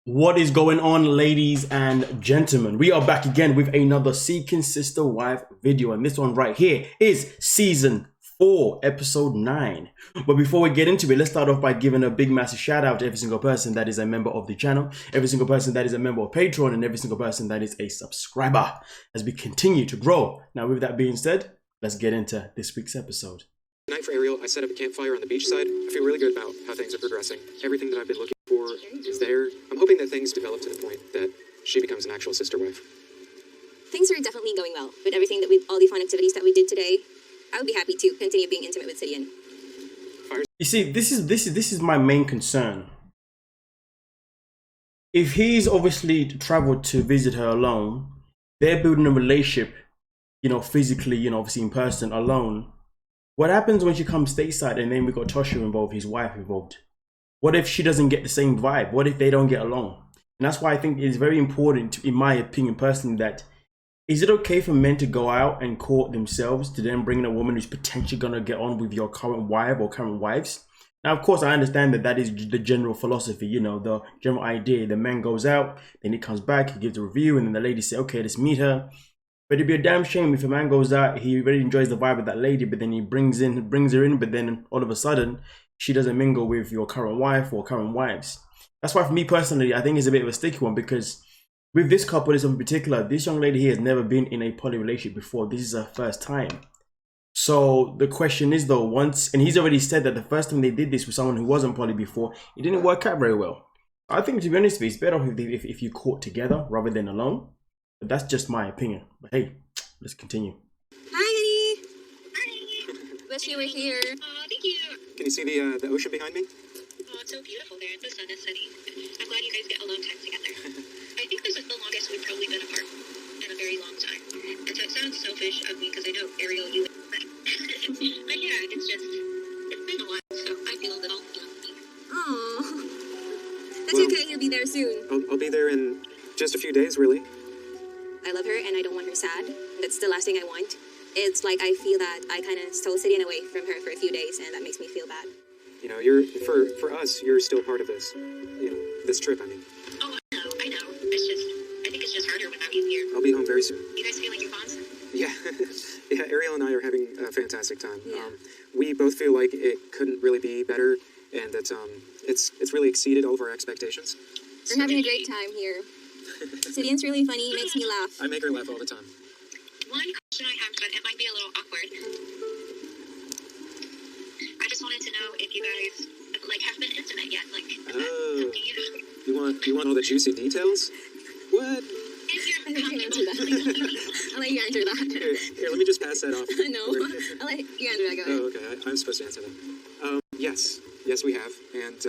What is going on, ladies and gentlemen? We are back again with another Seeking Sister Wife video, and this one right here is season 4, episode 9. But before we get into it, let's start off by giving a big massive shout out to every single person that is a member of the channel, every single person that is a member of Patreon, and every single person that is a subscriber as we continue to grow. Now, with that being said, let's get into this week's episode. Tonight for Ariel, I set up a campfire on the beach side. I feel really good about how things are progressing. Everything that I've been looking for is there. I'm hoping that things develop to the point that she becomes an actual sister wife. Things are definitely going well with everything that all the fun activities that we did today. I would be happy to continue being intimate with Sidian. You see, this is my main concern. If he's obviously traveled to visit her alone, they're building a relationship, physically, obviously in person alone. What happens when she comes stateside and then we got Tosha involved, his wife involved? What if she doesn't get the same vibe? What if they don't get along? And that's why I think it's very important, in my opinion personally, that is it okay for men to go out and court themselves to then bring in a woman who's potentially going to get on with your current wife or current wives? Now, of course, I understand that is the general philosophy, the general idea. The man goes out, then he comes back, he gives a review, and then the lady says, okay, let's meet her. But it'd be a damn shame if a man goes out, he really enjoys the vibe of that lady, but then he brings her in, but then all of a sudden, she doesn't mingle with your current wife or current wives. That's why for me personally, I think it's a bit of a sticky one, because with this couple in particular, this young lady here has never been in a poly relationship before. This is her first time. So the question is though, and he's already said that the first time they did this with someone who wasn't poly before, it didn't work out very well. I think, to be honest with you, it's better if you court together rather than alone. But that's just my opinion. But hey, let's continue. Hi, honey. Hi. Wish you were here. Oh, thank you. Can you see the ocean behind me? Oh, it's so beautiful there. The sun is setting. I'm glad you guys get alone time together. I think this is the longest we've probably been apart in a very long time. And so it sounds selfish of me because I know, Ariel, you but yeah, it's been a while, so I feel a little lonely. Aww. That's okay, he'll be there soon. I'll be there in just a few days, really. I love her and I don't want her sad. That's the last thing I want. It's like I feel that I kind of stole Sidian away from her for a few days, and that makes me feel bad. You're for us, you're still part of this. This trip, I mean. Oh, I know. I think it's just harder without you here. I'll be home very soon. You guys feel like you're bonds? Yeah. Yeah, Ariel and I are having a fantastic time. Yeah. We both feel like it couldn't really be better, and that it's really exceeded all of our expectations. We're having a great time here. Sidian's really funny, he makes me laugh. I make her laugh all the time. One question I have, but it might be a little awkward. I just wanted to know if you guys have been intimate yet. Oh. Do You want all the juicy details? What? I can't answer that. I'll let you answer that. Here, let me just pass that off. No, I'll let you answer that. Go ahead. Oh, okay. I'm supposed to answer that. Yes, we have. And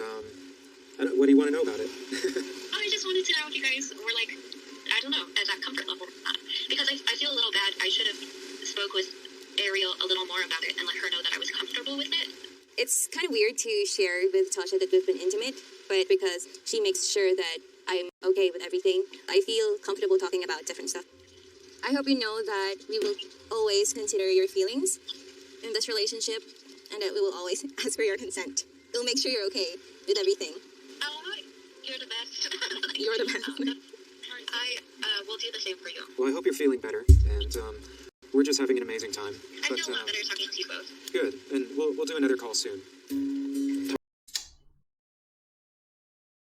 what do you want to know about it? I just wanted to know if you guys were I don't know, at that comfort level. Because I feel a little bad. I should have spoke with Ariel a little more about it and let her know that I was comfortable with it. It's kind of weird to share with Tasha that we've been intimate, but because she makes sure that I'm okay with everything, I feel comfortable talking about different stuff. I hope you know that we will always consider your feelings in this relationship, and that we will always ask for your consent. We'll make sure you're okay with everything. Oh, you're the best. You're the best. I will do the same for you. Well, I hope you're feeling better, and we're just having an amazing time. I feel a lot better talking to you both. Good, and we'll do another call soon.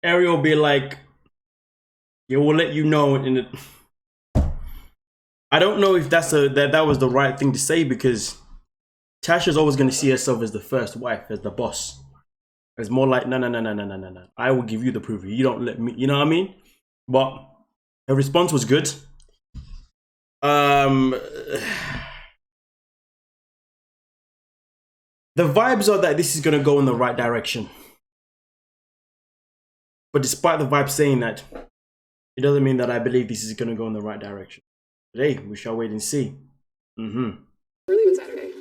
Ariel will be like, yeah, we'll let you know in it. I don't know if that was the right thing to say, because Tasha's always going to see herself as the first wife, as the boss. It's more like, no. I will give you the proof. You don't let me, you know what I mean? But her response was good. The vibes are that this is going to go in the right direction. But despite the vibe saying that, it doesn't mean that I believe this is going to go in the right direction. But hey, we shall wait and see. Early on Saturday.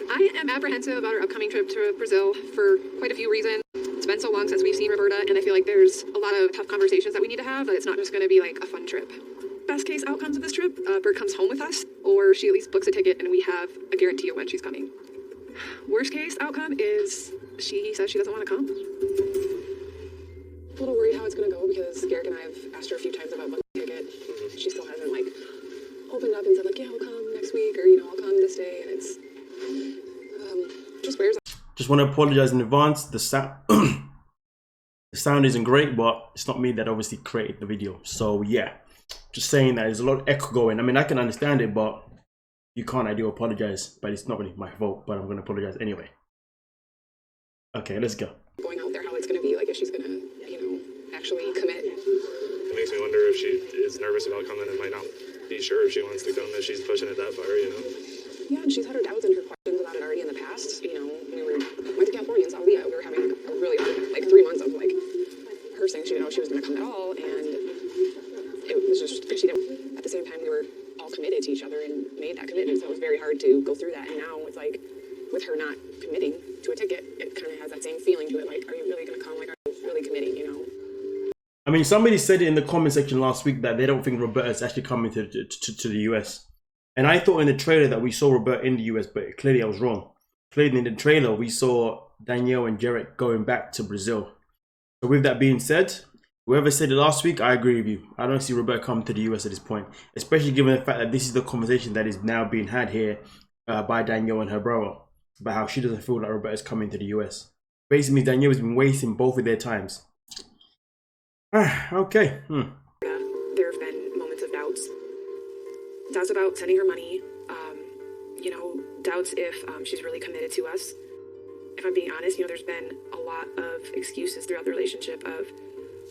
I am apprehensive about our upcoming trip to Brazil for quite a few reasons. It's been so long since we've seen Roberta, and I feel like there's a lot of tough conversations that we need to have, that it's not just going to be like a fun trip. Best case outcomes of this trip, Bert comes home with us, or she at least books a ticket and we have a guarantee of when she's coming. Worst case outcome is she says she doesn't want to come. a little worried how it's going to go because Garrick and I have asked her a few times about booking a ticket. She still hasn't like opened up and said like, yeah, I'll come next week, or I'll come this day, and it's just wears. Just want to apologize in advance. The sound the sound isn't great, but it's not me that obviously created the video. So yeah, just saying that there's a lot of echo going. I mean, I can understand it, but you can't. I do apologize, but it's not really my fault, but I'm going to apologize anyway. Okay, let's go. Going out there, how it's going to be, like if she's going to, actually commit. It makes me wonder if she is nervous about coming and might not be sure if she wants to come, if she's pushing it that far, Yeah, and she's had her doubts and her questions about it already in the past. We went to California and saw Leah. We were having a really hard, 3 months of her saying she didn't know if she was going to come at all, and it was just, she didn't, at the same time we were all committed to each other and made that commitment, so it was very hard to go through that. And now it's like, with her not committing to a ticket, it kind of has that same feeling to it, like, are you really going to come? Like, are you really committing, I mean, somebody said it in the comment section last week that they don't think Roberta's actually coming to the US. And I thought in the trailer that we saw Roberta in the US, but clearly I was wrong. Clearly in the trailer, we saw Danielle and Garrick going back to Brazil. So with that being said, whoever said it last week, I agree with you. I don't see Roberta coming to the US at this point, especially given the fact that this is the conversation that is now being had here by Danielle and her brother about how she doesn't feel like Roberta's coming to the US. Basically, Danielle has been wasting both of their times. Okay. There have been moments of doubts. Doubts about sending her money. Doubts if she's really committed to us. If I'm being honest, there's been a lot of excuses throughout the relationship of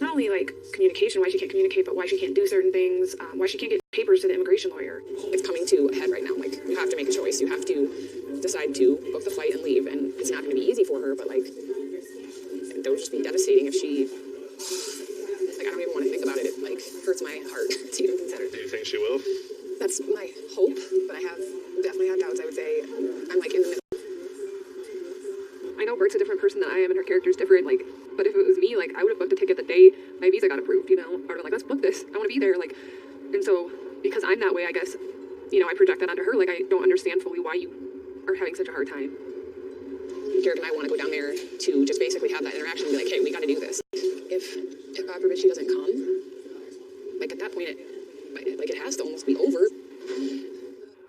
not only communication, why she can't communicate, but why she can't do certain things, why she can't get papers to the immigration lawyer. It's coming to a head right now. You have to make a choice. You have to decide to book the flight and leave, and it's not going to be easy for her, but that would just be devastating if she, I don't even want to think about it. It hurts my heart to even consider. Do you think she will? That's my hope, but I have definitely had doubts. I would say I'm in the middle. I know Bert's a different person than I am, and her character's different, but if it was me, I would have booked a ticket the day my visa got approved, or let's book this, I want to be there, and so, because I'm that way, I guess, I project that onto her, I don't understand fully why you are having such a hard time. Garrick and I want to go down there to just basically have that interaction and be like, hey, we got to do this. If God forbid she doesn't come, at that point, it has to almost be over.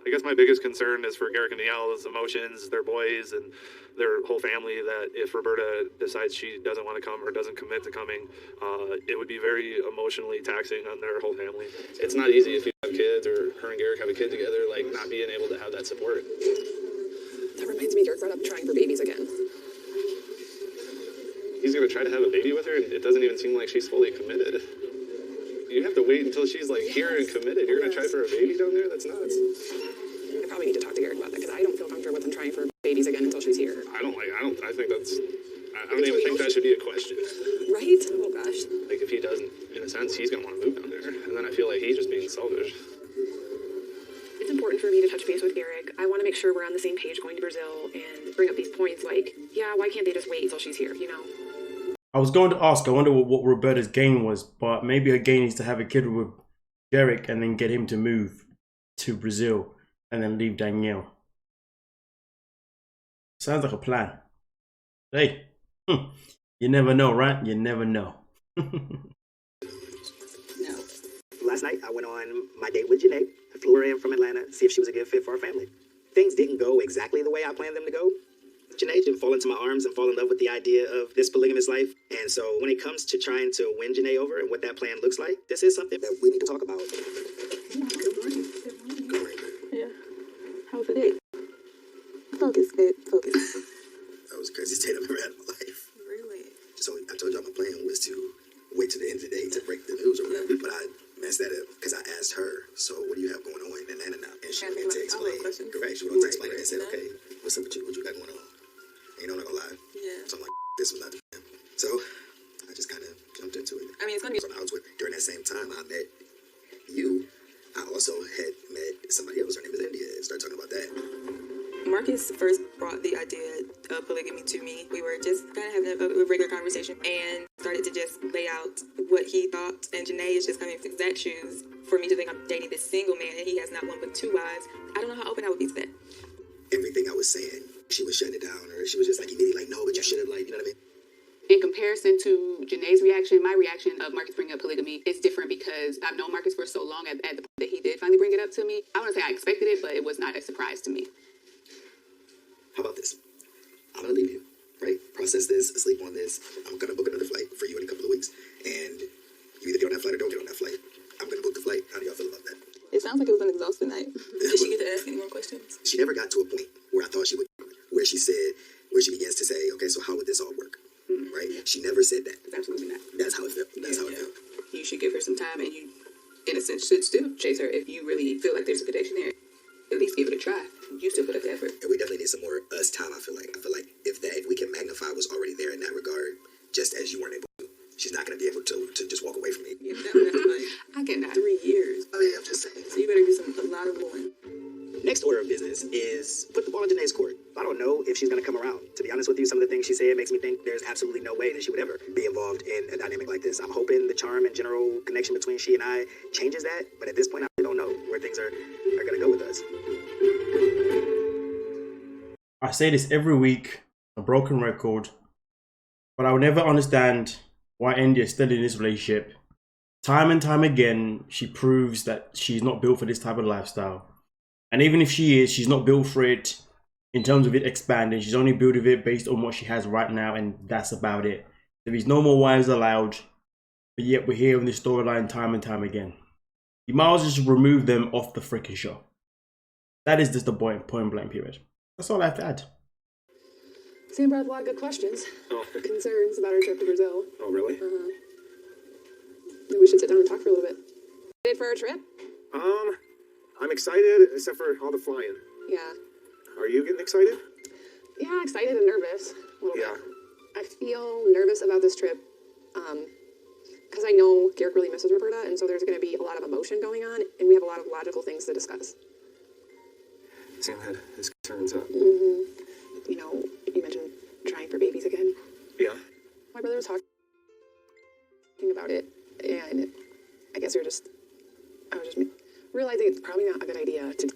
I guess my biggest concern is for Garrick and Danielle's emotions, their boys, and their whole family, that if Roberta decides she doesn't want to come or doesn't commit to coming, it would be very emotionally taxing on their whole family. It's not easy if you have kids, or her and Garrick have a kid together, not being able to have that support. That reminds me, Garrick brought up trying for babies again. He's going to try to have a baby with her, and it doesn't even seem like she's fully committed. You have to wait until she's here and committed. You're going to try for a baby down there? That's nuts. I probably need to talk to Garrick about that, because I don't feel comfortable with him trying for babies again until she's here. I don't think that's, I don't even think that should be a question. Right? Oh gosh. If he doesn't, in a sense, he's going to want to move down there. And then I feel like he's just being selfish. It's important for me to touch base with Garrick. I want to make sure we're on the same page going to Brazil and bring up these points yeah, why can't they just wait until she's here, I was going to ask, I wonder what Roberta's gain was, but maybe her gain is to have a kid with Garrick and then get him to move to Brazil and then leave Danielle. Sounds like a plan. Hey, you never know, right? You never know. Last night, I went on my date with Janae. I flew her in from Atlanta, see if she was a good fit for our family. Things didn't go exactly the way I planned them to go. Janae didn't fall into my arms and fall in love with the idea of this polygamous life. And so when it comes to trying to win Janae over and what that plan looks like, this is something that we need to talk about. Good morning. Yeah. How was the date? Focus, good. Focus. That was the craziest date I've ever had in my life. Really? So I told y'all my plan was to wait to the end of the day to break the news or whatever, but I messed that up because I asked her, so what do you have going on in Atlanta now? And she went to explain. Correct. She went to explain it and said, okay, what's up with you? What you got going on? And I'm not gonna lie. Yeah. So I'm like, this was not the plan. So I just kind of jumped into it. I mean, it's gonna be. So I was with, during that same time I met you, I also had met somebody else. Her name was India. And started talking about that. Marcus first brought the idea of polygamy to me. We were just kind of having a regular conversation and started to just lay out what he thought. And Janae is just coming with exact shoes for me to think I'm dating this single man and he has not one but two wives. I don't know how open I would be to that. Everything I was saying, she was shutting it down, or she was just immediately no, but you should have, you know what I mean? In comparison to Janae's reaction, my reaction of Marcus bringing up polygamy is different because I've known Marcus for so long at the point that he did finally bring it up to me. I want to say I expected it, but it was not a surprise to me. How about this? I'm gonna leave you, right? Process this, sleep on this. I'm gonna book another flight for you in a couple of weeks. And you either get on that flight or don't get on that flight. I'm gonna book the flight. How do y'all feel about that? It sounds like it was an exhausting night. Did she get to ask any more questions? She never got to a point where I thought she would, where she begins to say, okay, so how would this all work? Right? She never said that. Absolutely not. That's how it felt. That's how it felt. You should give her some time, and you, in a sense, should still chase her if you really feel like there's a connection there. At least give it a try. You still put up the effort. And we definitely need some more us time, I feel like. If we can magnify what's already there in that regard, just as you weren't able to. She's not going to be able to just walk away from me. Yeah, definitely. I cannot. 3 years. I mean, I'm just saying. So you better do a lot of wooing. Next order of business is put the ball in Janae's court. I don't know if she's going to come around. To be honest with you, some of the things she said makes me think there's absolutely no way that she would ever be involved in a dynamic like this. I'm hoping the charm and general connection between she and I changes that, but at this point, I really don't know where things are going to go with us. I say this every week, a broken record, but I will never understand why India is still in this relationship. Time and time again, she proves that she's not built for this type of lifestyle. And even if she is, she's not built for it in terms of it expanding. She's only built of it based on what she has right now, and that's about it. There is no more wives allowed, but yet we're hearing this storyline time and time again. You might as well just remove them off the freaking show. That is just the point blank period. That's all I have to add. Sam brought up a lot of good questions. Concerns about our trip to Brazil. Oh, really? Maybe we should sit down and talk for a little bit. Excited for our trip? I'm excited, except for all the flying. Yeah. Are you getting excited? Yeah, excited and nervous. A little Yeah. bit. I feel nervous about this trip because I know Garrick really misses Roberta, and so there's going to be a lot of emotion going on, and we have a lot of logical things to discuss. Sam had his concerns up. You know, you mentioned trying for babies again. Yeah. My brother was talking about it, and I guess I was just realizing it's probably not a good idea to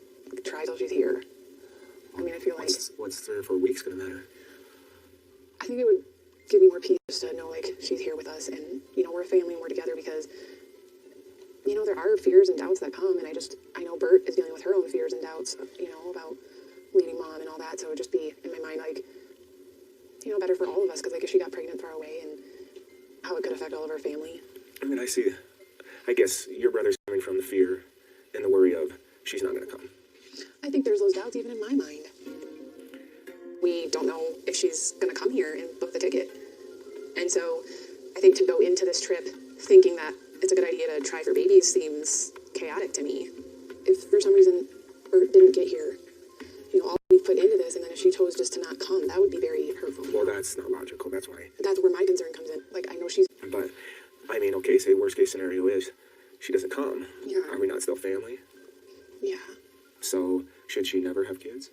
try till she's here. I mean, I feel like What's 3 or 4 weeks gonna matter? I think it would give me more peace just to know, like, she's here with us, and, you know, we're a family and we're together because, you know, there are fears and doubts that come, and I know Bert is dealing with her own fears and doubts, you know, about leading mom and all that, so it would just be, in my mind, like, you know, better for all of us, because, like, if she got pregnant far away and how it could affect all of our family. I mean, I guess your brother's coming from the fear and the worry of she's not gonna come. I think there's those doubts even in my mind. We don't know if she's going to come here and book the ticket. And so I think to go into this trip thinking that it's a good idea to try for babies seems chaotic to me. If for some reason Bert didn't get here, you know, all we put into this, and then if she chose just to not come, that would be very hurtful. Well, that's not logical, that's why. That's where my concern comes in. Like, I know she's... But, I mean, okay, say worst case scenario is she doesn't come. Yeah. Are we not still family? Yeah. So, should she never have kids?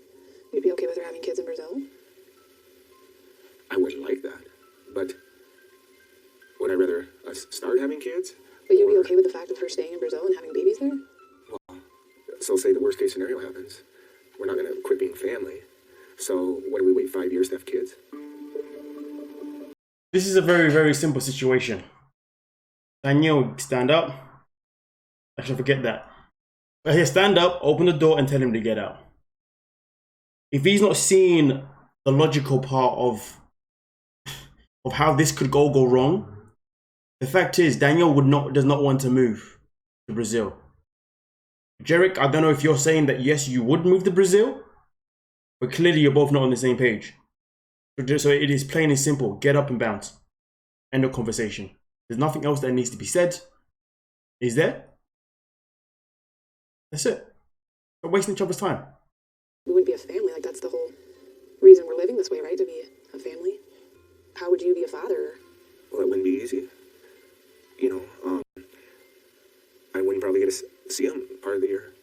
You'd be okay with her having kids in Brazil? I wouldn't like that. But, would I rather us start having kids? But you'd be okay with the fact of her staying in Brazil and having babies there? Well, so say the worst case scenario happens. We're not going to quit being family. So, what do we wait 5 years to have kids? This is a very, very simple situation. Danielle, stand up. Actually, forget that. Right here, stand up, open the door, and tell him to get out. If he's not seeing the logical part of how this could go wrong, the fact is Danielle does not want to move to Brazil. Garrick, I don't know if you're saying that yes, you would move to Brazil, but clearly you're both not on the same page. So it is plain and simple. Get up and bounce. End of conversation. There's nothing else that needs to be said. Is there? That's it. Not wasting each other's time. We wouldn't be a family. Like, that's the whole reason we're living this way, right? To be a family. How would you be a father? Well, it wouldn't be easy. You know, I wouldn't probably get to see him part of the year,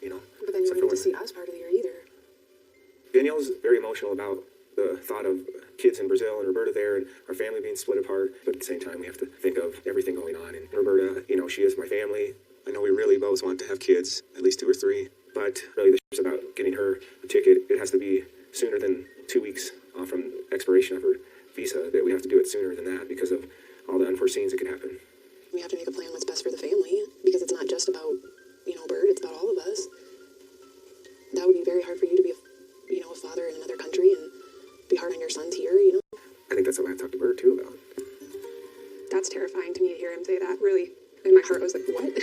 you know. But then you wouldn't get to see us part of the year either. Danielle's very emotional about the thought of kids in Brazil and Roberta there and our family being split apart. But at the same time, we have to think of everything going on. And Roberta, you know, she is my family. I know we really both want to have kids, at least 2 or 3. But really, the trip's about getting her a ticket. It has to be sooner than 2 weeks from expiration of her visa. That we have to do it sooner than terrifying to me to hear him say that, really. In my heart, I was like, what?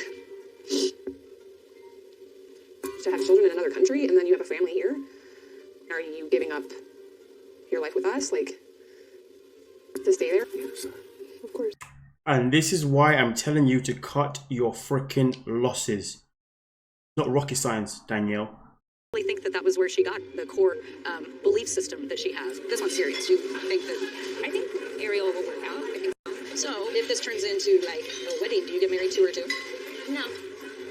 To have children in another country, and then you have a family here? Are you giving up your life with us, like, to stay there? Of course. And this is why I'm telling you to cut your freaking losses. Not rocket science, Danielle. I think that was where she got the core belief system that she has. This one's serious. You think that? I think Ariel will work out. So if this turns into like a wedding, do you get married to her too? No.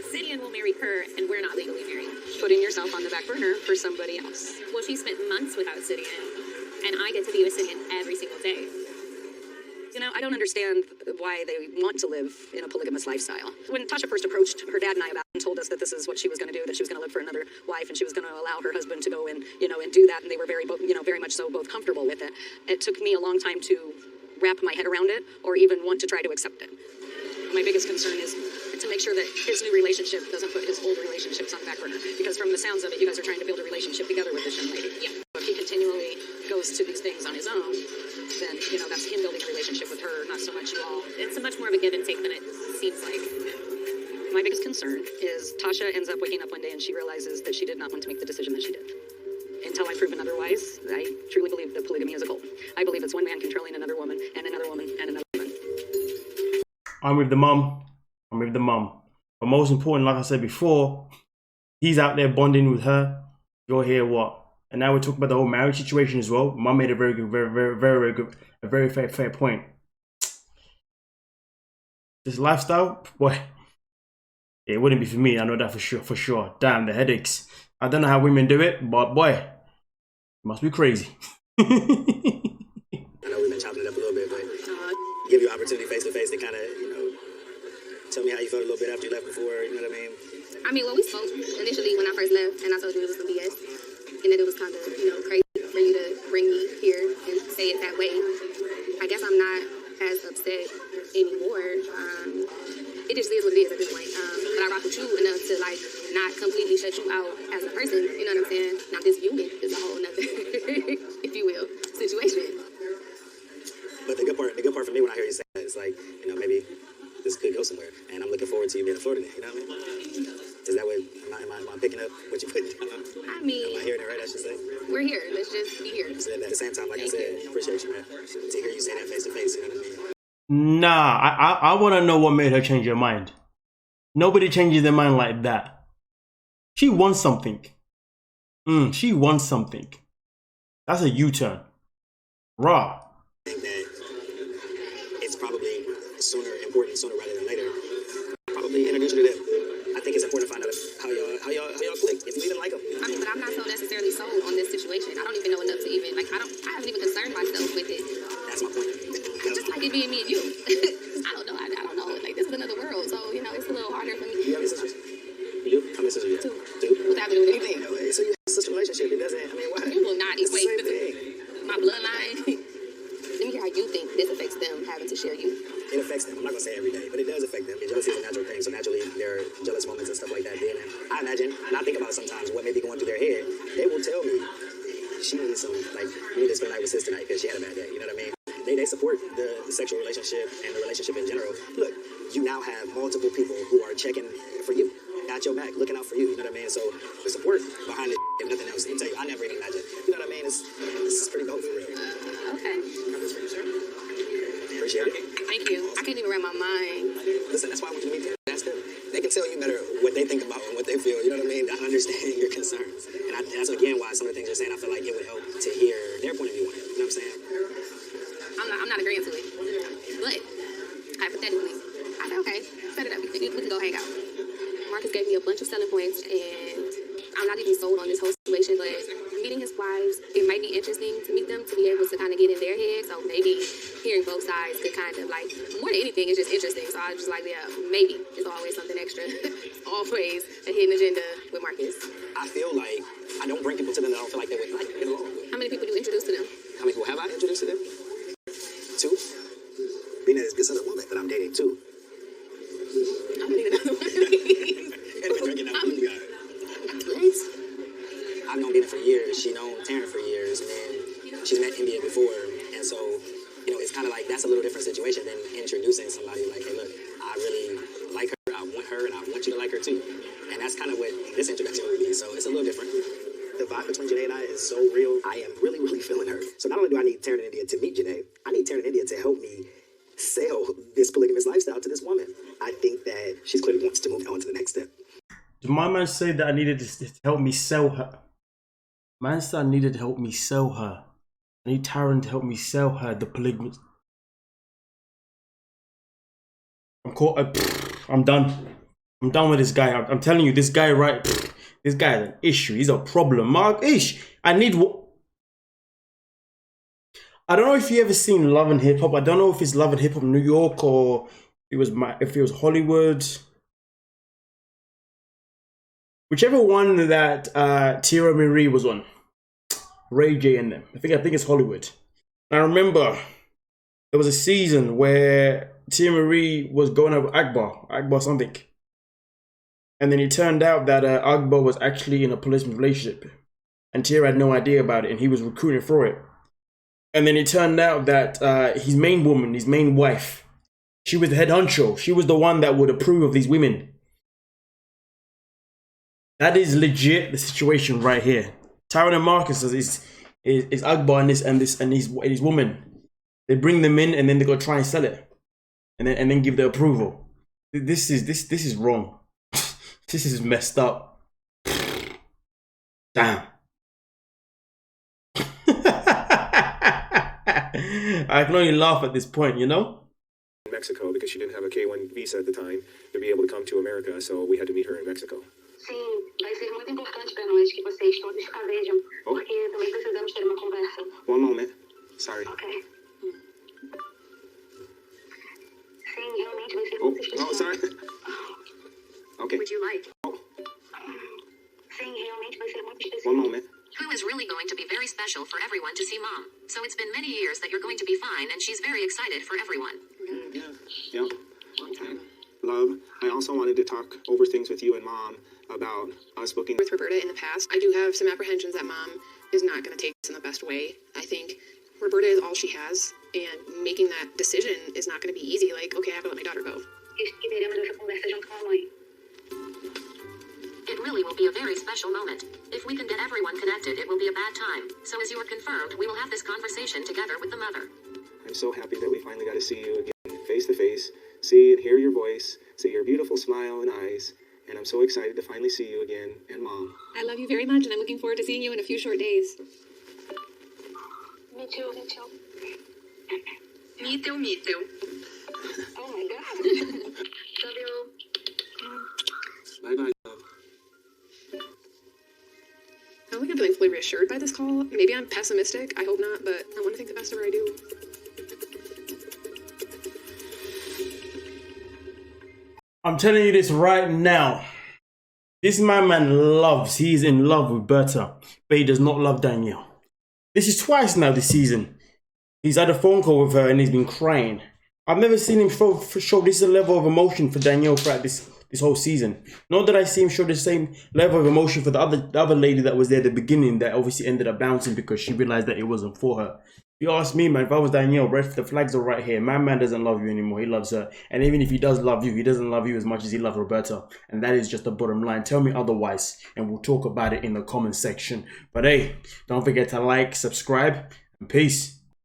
Sidian will marry her, and we're not legally married. Putting yourself on the back burner for somebody else. Well, she spent months without Sidian, and I get to be with Sidian every single day. You know, I don't understand why they want to live in a polygamous lifestyle. When Tasha first approached her dad and I about it and told us that this is what she was going to do, that she was going to look for another wife and she was going to allow her husband to go and, and do that, and they were very much so both comfortable with it. It took me a long time to wrap my head around it or even want to try to accept it. My biggest concern is to make sure that his new relationship doesn't put his old relationships on the back burner. Because from the sounds of it, you guys are trying to build a relationship together with this young lady. Yeah. If he continually goes to these things on his own, then, that's him building a relationship with her, not so much you all. It's much more of a give and take than it seems like. My biggest concern is Tasha ends up waking up one day and she realizes that she did not want to make the decision that she did. Until I've proven otherwise, I truly believe that polygamy is a cult. I believe it's one man controlling another woman and another woman and another woman. I'm with the mum. I'm with the mum. But most important, like I said before, he's out there bonding with her. You're here, what? And now we're talking about the whole marriage situation as well. Mum made a very good, very good, a very fair point. This lifestyle, boy, it wouldn't be for me. I know that for sure. Damn, the headaches. I don't know how women do it, but boy, it must be crazy. I know we've been chopping it up a little bit, but give you opportunity face to face to kind of, tell me how you felt a little bit after you left before, you know what I mean? Well, we spoke initially when I first left, and I told you it was some BS, and that it was kind of, crazy for you to bring me here and say it that way. I guess I'm not as upset anymore. It just is what it is at this point. But I rock with you enough to, not completely shut you out as a person, you know what I'm saying? Now, this unit is a whole nother, if you will, situation. But the good part for me when I hear you say that is maybe this could go somewhere, and I'm looking forward to you being a Florida man, you know what I mean? Is that what, am I picking up what you put down? Am I hearing it right, I should say? We're here, let's just be here. So at the same time, like I said, appreciate you, man. To hear you say that face to face, you know what I mean? Nah, I want to know what made her change her mind. Nobody changes their mind like that. She wants something. She wants something. That's a U-turn. Raw. I think that it's probably important sooner rather than later. Probably introduce you to them. I think it's important to find out how y'all click. If you even like them. But I'm not so necessarily sold on this situation. I don't even know enough to even I haven't even concerned myself with it. That's my point. Just like it being me and you. I don't know. This is another world, so it's a little harder for me. You have any sisters? You do? How many sisters you have? Two. What's happening with anything? So you have a sister relationship. It doesn't. Why? You will not equate my bloodline. Let me hear how you think this affects them having to share you. It affects them. I'm not gonna say every day, but it does affect them. Jealousy is a natural thing, so naturally there are jealous moments and stuff like that. Then I imagine, and I think about it sometimes, what may be going through their head. They will tell me she needs some, we need to spend the night with sis tonight because she had a bad day. You know what I mean? They support the sexual relationship and the relationship in general. Look, you now have multiple people who are checking for you, got your back, looking out for you. You know what I mean? So the support behind it, if nothing else, let me tell you, I never even imagined. You know what I mean? It's pretty dope for real. Okay. Appreciate it. Thank you. I can't even wrap my mind. Listen, that's why when you meet them, ask them. They can tell you better what they think about and what they feel. You know what I mean? I understand your concerns. And that's again why some of the things you're saying, I feel like it would help to hear their point of view on it. You know what I'm saying? I'm not agreeing to it. But hypothetically, I said, okay, set it up. We can go hang out. Marcus gave me a bunch of selling points, and I'm not even sold on this whole situation, but meeting his wives, it might be interesting to meet them, to be able to kind of get in their head. So maybe hearing both sides could kind of more than anything, it's just interesting. So I was just maybe it's always something extra. Always a hidden agenda with Marcus. I feel like I don't bring people to them that I don't feel like they would get along with. How many people do you introduce to them? How many people have I introduced to them? 2. Being that this other woman that I'm dating too. I'm gonna need another one. And been drinking that food guy. I've known Bina for years. She known Taryn for years, and then she's met India before, and so You know, it's kind of like that's a little different situation than introducing somebody like, hey, look, I really like her, I want her, and I want you to like her too. And that's kind of what this introduction would be. So it's a little different. The vibe between Janae and I is so real. I am really, really feeling her. So not only do I need Taryn and India to meet Janae, I need Taryn and India to help me sell this polygamous lifestyle to this woman. I think that she clearly wants to move on to the next step. Did my man say that I needed to help me sell her? Man said I needed to help me sell her. I need Taryn to help me sell her the polygamous. I'm done. I'm done with this guy. I'm telling you, this guy, right? This guy is an issue. He's a problem. Mark, I need what? I don't know if you ever seen Love and Hip Hop. I don't know if it's Love and Hip Hop New York or if it was Hollywood. Whichever one that Tira Marie was on. Ray J and them. I think it's Hollywood. I remember there was a season where Tia Marie was going over Akbar something. And then it turned out that Akbar was actually in a policeman relationship. And Tia had no idea about it and he was recruiting for it. And then it turned out that his main woman, his main wife, she was the head honcho. She was the one that would approve of these women. That is legit the situation right here. Tyron and Marcus is Akbar and his woman. They bring them in and then they go try and sell it, and then give the approval. This is wrong. This is messed up. Damn. I can only laugh at this point, you know. Mexico, because she didn't have a K-1 visa at the time to be able to come to America, so we had to meet her in Mexico. Sim, vai ser muito importante para nós que vocês todos escavejam, porque também precisamos ter uma conversa. One moment. Sorry. Ok. Sim, realmente vai ser muito especial. Oh, sorry. Okay. Would you like? Sim, realmente vai ser muito especial. One moment. Who is really going to be very special for everyone to see Mom. So it's been many years that you're going to be fine, and she's very excited for everyone. Yeah. And love, I also wanted to talk over things with you and Mom about us booking. With Roberta in the past, I do have some apprehensions that Mom is not going to take this in the best way. I think Roberta is all she has, and making that decision is not going to be easy. Like, okay, I have to let my daughter go. It really will be a very special moment. If we can get everyone connected, it will be a bad time. So as you are confirmed, we will have this conversation together with the mother. I'm so happy that we finally got to see you again, face to face, see and hear your voice, see your beautiful smile and eyes, and I'm so excited to finally see you again, and Mom. I love you very much, and I'm looking forward to seeing you in a few short days. Me too, me too. Me too, me too. Oh my God. Love you. Bye-bye, love. I don't think I'm feeling fully reassured by this call. Maybe I'm pessimistic. I hope not, but I want to think the best of her I do. I'm telling you this right now. This man he's in love with Berta, but he does not love Danielle. This is twice now this season. He's had a phone call with her and he's been crying. I've never seen him show this level of emotion for Danielle throughout this whole season. Nor did I see him show the same level of emotion for the other lady that was there at the beginning that obviously ended up bouncing because she realized that it wasn't for her. If you ask me, man, if I was Danielle, the flags are right here. My man doesn't love you anymore. He loves her. And even if he does love you, he doesn't love you as much as he loves Roberta. And that is just the bottom line. Tell me otherwise, and we'll talk about it in the comment section. But hey, don't forget to like, subscribe, and peace.